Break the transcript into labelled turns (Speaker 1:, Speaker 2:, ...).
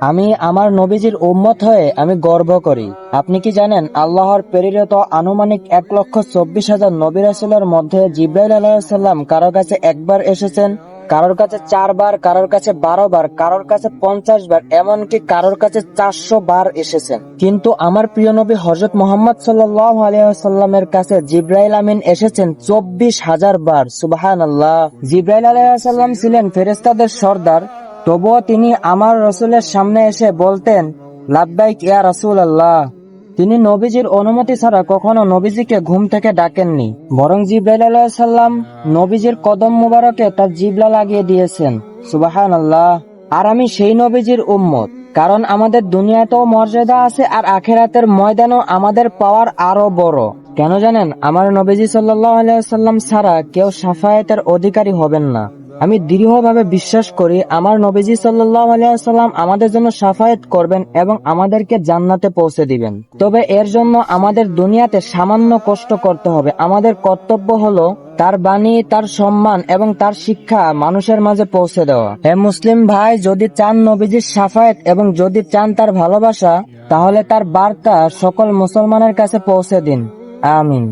Speaker 1: আমি আমার নবীজির উম্মত হয়ে আমি গর্ব করি। আপনি কি জানেন আল্লাহর প্রেরিত আনুমানিক 1,24,000 নবী রাসূলের মধ্যে জিবরাইল আলাইহিস সালাম কারোর কাছে একবার এসেছেন, কারোর কাছে 4 বার, কারোর কাছে 12 বার, কারোর কাছে 50 বার, এমনকি কারোর কাছে 400 বার এসেছেন। কিন্তু আমার প্রিয় নবী হযরত মুহাম্মদ সাল্লাল্লাহু আলাইহি ওয়াসাল্লামের কাছে জিবরাইল আমিন এসেছেন 24,000 বার। সুবহানাল্লাহ। জিবরাইল আলাইহিস সালাম ছিলেন ফেরেশতাদের সর্দার, তবুও তিনি আমার রাসূলের সামনে এসে বলতেন, লাব্বাইক ইয়া রাসূলুল্লাহ। তিনি নবীজির অনুমতি ছাড়া কখনো নবীজিকে ঘুম থেকে ডাকেননি, বরং জিবরাইল আলাইহিস সালাম নবীজির কদম মুবারকে তার জিহ্বা লাগিয়ে দিয়েছেন। সুবহানাল্লাহ। আর আমি সেই নবীজির উম্মত, কারণ আমাদের দুনিয়াতেও মর্যাদা আছে আর আখিরাতের ময়দানও আমাদের পাওয়ার আরো বড়। কেন জানেন? আমার নবীজি সাল্লাল্লাহু আলাইহি ওয়াসাল্লাম ছাড়া কেউ শাফায়াতের অধিকারী হবেন না। আমি দৃঢ়ভাবে বিশ্বাস করি আমার নবীজি সাল্লাল্লাহু আলাইহি ওয়াসাল্লাম আমাদের জন্য শাফায়াত করবেন এবং আমাদেরকে জান্নাতে পৌঁছে দিবেন। তবে এর জন্য আমাদের দুনিয়াতে সামান্য কষ্ট করতে হবে। আমাদের কর্তব্য হলো তার বাণী, তার সম্মান এবং তার শিক্ষা মানুষের মাঝে পৌঁছে দেওয়া। হে মুসলিম ভাই, যদি চান নবীজির শাফায়াত এবং যদি চান তার ভালোবাসা, তাহলে তার বার্তা সকল মুসলমানের কাছে পৌঁছে দিন। আমিন।